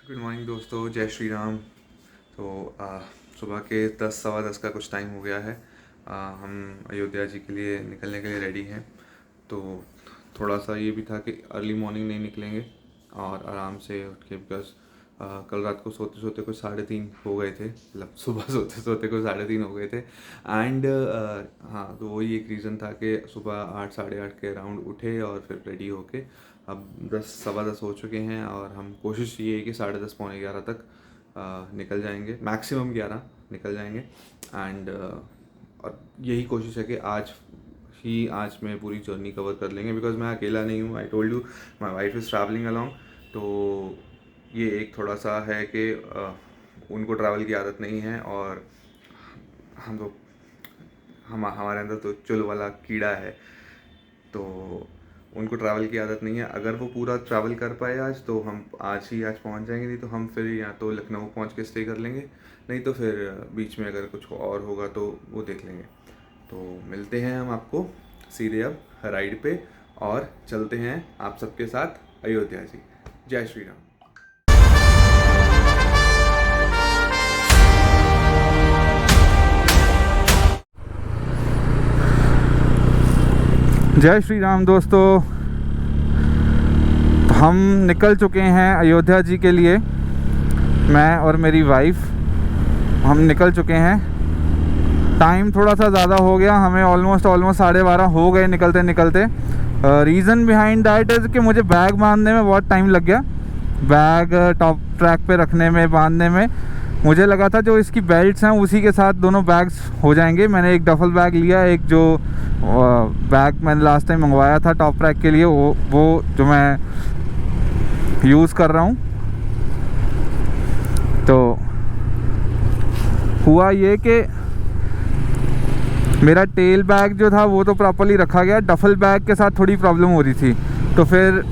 Good morning दोस्तों, जय श्री राम। तो सुबह के 10 सवा 10 का कुछ टाइम हो गया है। हम अयोध्या जी के लिए निकलने के लिए रेडी हैं। तो थोड़ा सा ये भी था कि अर्ली मॉर्निंग नहीं निकलेंगे और आराम से उठ के, बिकॉज कल रात को सोते सोते कुछ 3:30 हो गए थे, मतलब सुबह सोते सोते कुछ 3:30 हो गए थे। एंड हाँ, तो वही एक रीज़न था कि सुबह 8 साढ़े 8 के अराउंड उठे और फिर रेडी होके अब 10 सवा 10 हो चुके हैं और हम कोशिश ये है कि 10:30 पौने 11 तक निकल जाएंगे, मैक्सिमम 11 निकल जाएंगे। एंड और यही कोशिश है कि आज में पूरी जर्नी कवर कर लेंगे, बिकॉज मैं अकेला नहीं हूँ। I told you my wife is travelling along. तो ये एक थोड़ा सा है कि उनको ट्रैवल की आदत नहीं है और हमारे अंदर तो चुल वाला कीड़ा है, तो उनको ट्रैवल की आदत नहीं है। अगर वो पूरा ट्रैवल कर पाए आज तो हम आज पहुंच जाएंगे, नहीं तो हम फिर या तो लखनऊ पहुंच के स्टे कर लेंगे, नहीं तो फिर बीच में अगर कुछ और होगा तो वो देख लेंगे। तो मिलते हैं हम आपको सीधे अब राइड पे और चलते हैं आप सबके साथ अयोध्या जी। जय श्री राम। जय श्री राम दोस्तों, हम निकल चुके हैं अयोध्या जी के लिए। मैं और मेरी वाइफ हम निकल चुके हैं। टाइम थोड़ा सा ज़्यादा हो गया, हमें ऑलमोस्ट 12:30 हो गए निकलते निकलते। रीज़न बिहाइंड दैट इज़ कि मुझे बैग बांधने में बहुत टाइम लग गया। बैग टॉप ट्रैक पे रखने में, बांधने में मुझे लगा था जो इसकी बेल्ट्स हैं उसी के साथ दोनों बैग्स हो जाएंगे। मैंने एक डफल बैग लिया, एक जो बैग मैंने लास्ट टाइम मंगवाया था टॉप ट्रैक के लिए, वो जो मैं यूज़ कर रहा हूँ। तो हुआ ये कि मेरा टेल बैग जो था वो तो प्रॉपर्ली रखा गया, डफल बैग के साथ थोड़ी प्रॉब्लम हो रही थी। तो फिर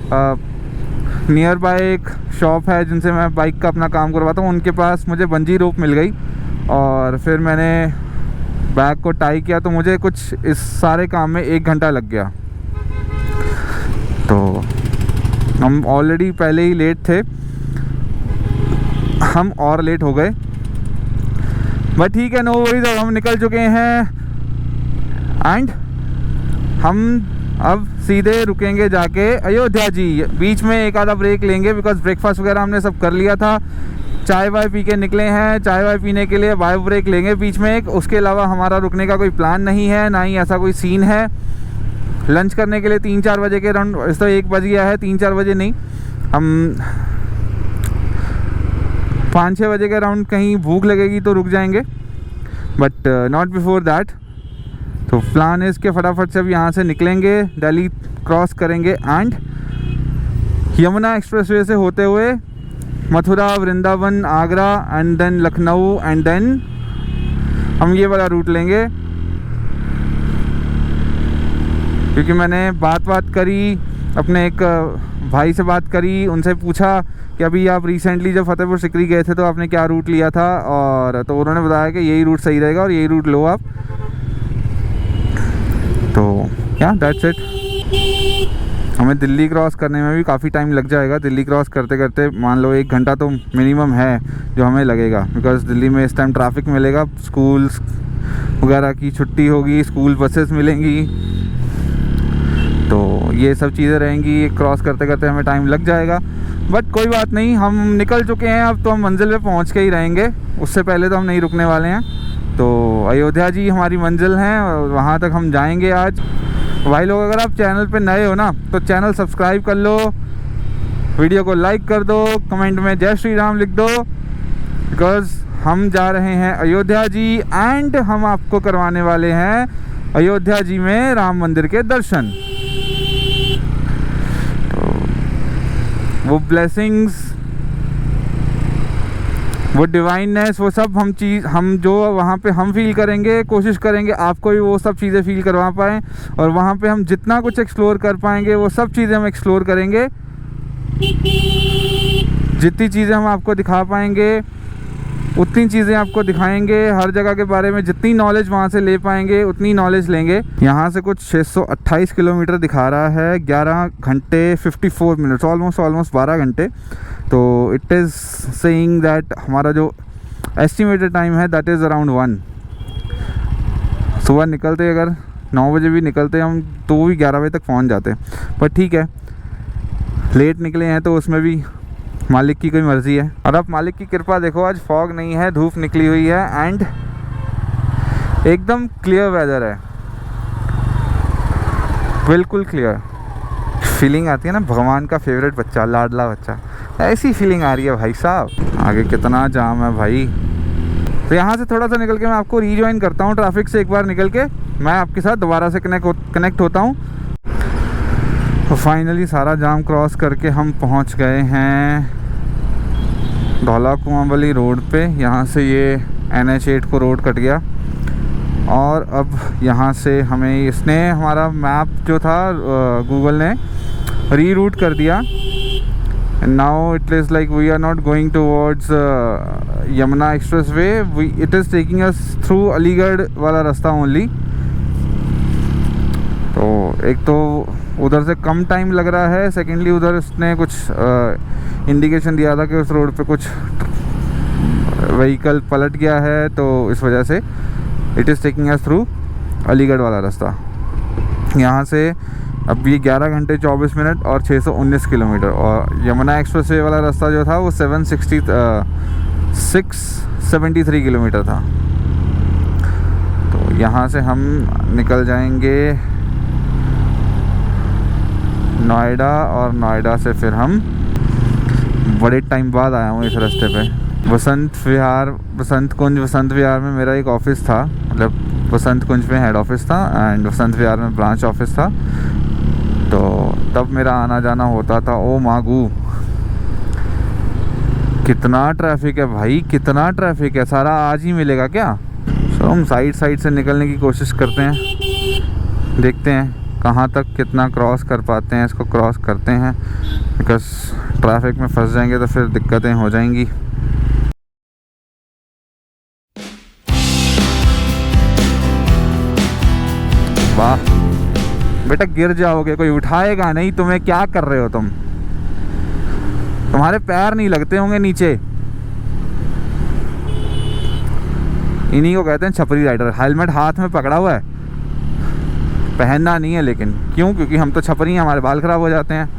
नियर बाय एक शॉप है जिनसे मैं बाइक का अपना काम करवाता हूँ, उनके पास मुझे बंजी रोप मिल गई और फिर मैंने बैग को टाई किया। तो मुझे कुछ इस सारे काम में 1 घंटा लग गया। तो हम ऑलरेडी पहले ही लेट थे, हम और लेट हो गए, बट ठीक है, नो वरीज। अब हम निकल चुके हैं एंड हम अब सीधे रुकेंगे जाके अयोध्या जी। बीच में एक आधा ब्रेक लेंगे, बिकॉज ब्रेकफास्ट वगैरह हमने सब कर लिया था, चाय वाय पी के निकले हैं। चाय वाय पीने के लिए बायो ब्रेक लेंगे बीच में एक, उसके अलावा हमारा रुकने का कोई प्लान नहीं है, ना ही ऐसा कोई सीन है। लंच करने के लिए 3-4 बजे के अराउंड, इस तो 1 बज गया है, 3-4 बजे नहीं, हम 5-6 बजे के अराउंड कहीं भूख लगेगी तो रुक जाएंगे, बट नॉट बिफोर दैट। तो प्लान है इसके फटाफट से अब यहाँ से निकलेंगे, दिल्ली क्रॉस करेंगे एंड यमुना एक्सप्रेसवे से होते हुए Mathura, Vrindavan, Agra and then Lucknow and then हम ये वाला रूट लेंगे। क्योंकि मैंने बात करी, अपने एक भाई से बात करी, उनसे पूछा कि अभी आप रिसेंटली जब फतेहपुर सिकरी गए थे तो आपने क्या रूट लिया था, और तो उन्होंने बताया कि यही रूट सही रहेगा और यही रूट लो आप। तो या दैट्स इट। हमें दिल्ली क्रॉस करने में भी काफ़ी टाइम लग जाएगा। दिल्ली क्रॉस करते करते मान लो 1 घंटा तो मिनिमम है जो हमें लगेगा, बिकॉज दिल्ली में इस टाइम ट्रैफिक मिलेगा, स्कूल्स वगैरह की छुट्टी होगी, स्कूल बसेस मिलेंगी, तो ये सब चीज़ें रहेंगी। क्रॉस करते करते हमें टाइम लग जाएगा, बट कोई बात नहीं, हम निकल चुके हैं। अब तो हम मंजिल पे पहुंच के ही रहेंगे, उससे पहले तो हम नहीं रुकने वाले हैं। तो अयोध्या जी हमारी मंजिल हैं और वहाँ तक हम जाएंगे आज। भाई लोग, अगर आप चैनल पे नए हो ना तो चैनल सब्सक्राइब कर लो, वीडियो को लाइक कर दो, कमेंट में जय श्री राम लिख दो, बिकॉज हम जा रहे हैं अयोध्या जी एंड हम आपको करवाने वाले हैं अयोध्या जी में राम मंदिर के दर्शन। तो वो ब्लेसिंग्स, वो डिवाइननेस, वो सब हम जो वहाँ पे हम फील करेंगे, कोशिश करेंगे आपको भी वो सब चीज़ें फील करवा पाएँ, और वहाँ पे हम जितना कुछ एक्सप्लोर कर पाएंगे वो सब चीज़ें हम एक्सप्लोर करेंगे। जितनी चीज़ें हम आपको दिखा पाएंगे उतनी चीज़ें आपको दिखाएंगे, हर जगह के बारे में जितनी नॉलेज वहाँ से ले पाएंगे उतनी नॉलेज लेंगे। यहाँ से कुछ 628 किलोमीटर दिखा रहा है, 11 घंटे 54 मिनट्स, ऑलमोस्ट 12 घंटे। तो इट इज़ सेइंग दैट हमारा जो एस्टिमेटेड टाइम है दैट इज़ अराउंड 1। सुबह निकलते अगर 9 बजे भी निकलते हम तो भी 11 बजे तक पहुँच जाते, पर ठीक है लेट निकले हैं तो उसमें भी मालिक की कोई मर्ज़ी है। और अब मालिक की कृपा देखो, आज फॉग नहीं है, धूप निकली हुई है एंड एकदम क्लियर वेदर है, बिल्कुल क्लियर। फीलिंग आती है ना भगवान का फेवरेट बच्चा, लाडला बच्चा, ऐसी फीलिंग आ रही है भाई साहब। आगे कितना जाम है भाई। तो यहाँ से थोड़ा सा निकल के मैं आपको रीजॉइन करता हूँ ट्रैफिक से, एक बार निकल के मैं आपके साथ दोबारा से कनेक्ट होता हूँ। तो फाइनली सारा जाम क्रॉस करके हम पहुँच गए हैं धौला कुआं वाली रोड पे। यहाँ से ये NH8 को रोड कट गया और अब यहाँ से हमें इसने हमारा मैप जो था गूगल ने रीरूट कर दिया। Now it is like we are not going towards Yamuna express way, it is taking us through Aligarh वाला रास्ता ओनली। तो एक तो उधर से कम टाइम लग रहा है, सेकेंडली उधर उसने कुछ इंडिकेशन दिया था कि उस रोड पे कुछ व्हीकल पलट गया है, तो इस वजह से it is taking us through Aligarh वाला रास्ता। यहाँ से अब ये 11 घंटे 24 मिनट और 619 किलोमीटर, और यमुना एक्सप्रेस वे वाला रास्ता जो था वो 673 किलोमीटर था। तो यहाँ से हम निकल जाएंगे नोएडा, और नोएडा से फिर हम बड़े टाइम बाद आया हूँ इस रास्ते पे वसंत विहार में मेरा एक ऑफिस था, मतलब वसंत कुंज में हेड ऑफिस था एंड वसंत विहार में ब्रांच ऑफिस था। तो तब मेरा आना जाना होता था। ओ मागू कितना ट्रैफिक है भाई, कितना ट्रैफिक है, सारा आज ही मिलेगा क्या? तो हम साइड से निकलने की कोशिश करते हैं, देखते हैं कहाँ तक कितना क्रॉस कर पाते हैं। इसको क्रॉस करते हैं बिकॉज ट्रैफिक में फंस जाएंगे तो फिर दिक्कतें हो जाएंगी। वाह बेटा, गिर जाओगे, कोई उठाएगा नहीं तुम्हें, क्या कर रहे हो तुम? तुम्हारे पैर नहीं लगते होंगे नीचे। इन्हीं को कहते हैं छपरी राइडर। हेलमेट हाथ में पकड़ा हुआ है, पहनना नहीं है, लेकिन क्यों? क्योंकि हम तो छपरी हैं, हमारे बाल खराब हो जाते हैं।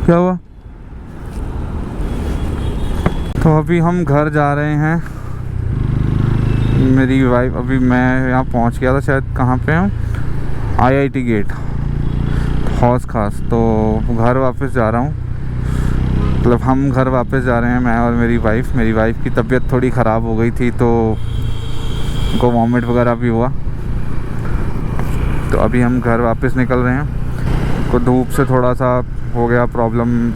क्या हुआ? तो अभी हम घर जा रहे हैं। मेरी वाइफ, अभी मैं यहाँ पहुँच गया था शायद, कहाँ पे हूँ, IIT गेट हौस खास। तो घर वापस जा रहा हूँ, मतलब हम घर वापस जा रहे हैं, मैं और मेरी वाइफ की तबीयत थोड़ी ख़राब हो गई थी तो उनको वॉमिट वगैरह भी हुआ। तो अभी हम घर वापस निकल रहे हैं। को धूप से थोड़ा सा हो गया प्रॉब्लम,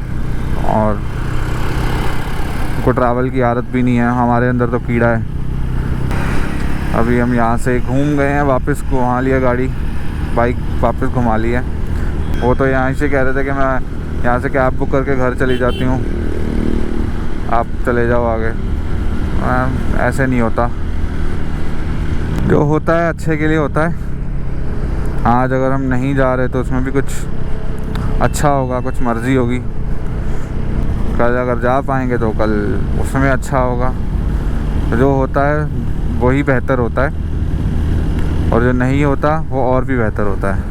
और को ट्रैवल की आदत भी नहीं है, हमारे अंदर तो कीड़ा है। अभी हम यहाँ से घूम गए हैं, वापस घुमा लिया गाड़ी, बाइक वापस घुमा ली है। वो तो यहाँ से कह रहे थे कि मैं यहाँ से कैब बुक करके घर चली जाती हूँ, आप चले जाओ आगे। ऐसे नहीं होता, जो होता है अच्छे के लिए होता है। आज अगर हम नहीं जा रहे तो उसमें भी कुछ अच्छा होगा, कुछ मर्ज़ी होगी। कल अगर जा पाएंगे तो कल उसमें अच्छा होगा। तो जो होता है वही बेहतर होता है, और जो नहीं होता वो और भी बेहतर होता है।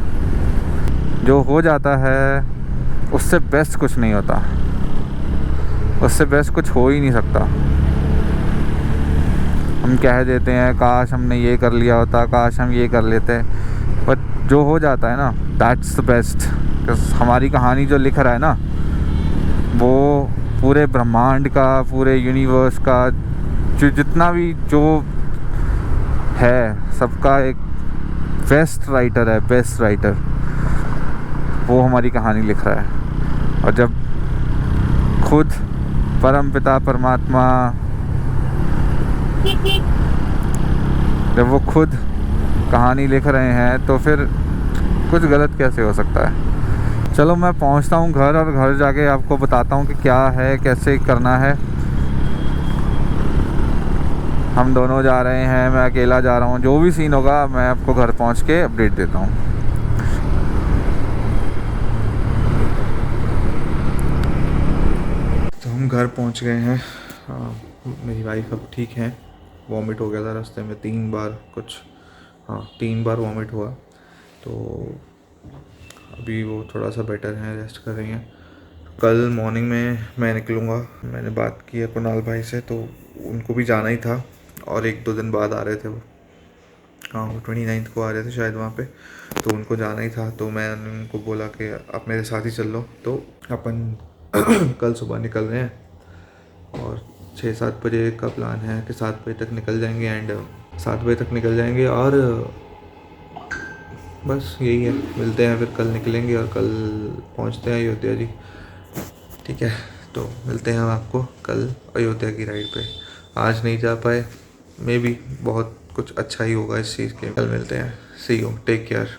जो हो जाता है उससे बेस्ट कुछ नहीं होता, उससे बेस्ट कुछ हो ही नहीं सकता। हम कह देते हैं काश हमने ये कर लिया होता, काश हम ये कर लेते, बट जो हो जाता है ना दैट्स द बेस्ट। हमारी कहानी जो लिख रहा है ना, वो पूरे ब्रह्मांड का, पूरे यूनिवर्स का, जो जितना भी जो है, सबका एक बेस्ट राइटर है, बेस्ट राइटर, वो हमारी कहानी लिख रहा है। और जब खुद परमपिता परमात्मा जब वो खुद कहानी लिख रहे हैं तो फिर कुछ गलत कैसे हो सकता है। चलो मैं पहुंचता हूं घर, और घर जाके आपको बताता हूं कि क्या है, कैसे करना है। हम दोनों जा रहे हैं, मैं अकेला जा रहा हूं, जो भी सीन होगा मैं आपको घर पहुंच के अपडेट देता हूं। तो हम घर पहुंच गए हैं। मेरी वाइफ अब ठीक है। वॉमिट हो गया था रास्ते में 3 बार कुछ, 3 बार वॉमिट हुआ, तो अभी वो थोड़ा सा बेटर है, रेस्ट कर रही हैं। कल मॉर्निंग में मैं निकलूँगा। मैंने बात की है कुणाल भाई से, तो उनको भी जाना ही था और 1-2 दिन बाद आ रहे थे वो। वो 29 को आ रहे थे शायद वहाँ पे, तो उनको जाना ही था। तो मैं उनको बोला कि आप मेरे साथ ही चल लो, तो अपन कल सुबह निकल रहे हैं और 6-7 बजे का प्लान है कि 7 बजे तक निकल जाएंगे। एंड 7 बजे तक निकल जाएंगे और बस यही है। मिलते हैं फिर, कल निकलेंगे और कल पहुंचते हैं अयोध्या जी। ठीक है, तो मिलते हैं हम आपको कल अयोध्या की राइड पे। आज नहीं जा पाए, मे बी बहुत कुछ अच्छा ही होगा इस चीज़ के। कल मिलते हैं। सी यू, टेक केयर।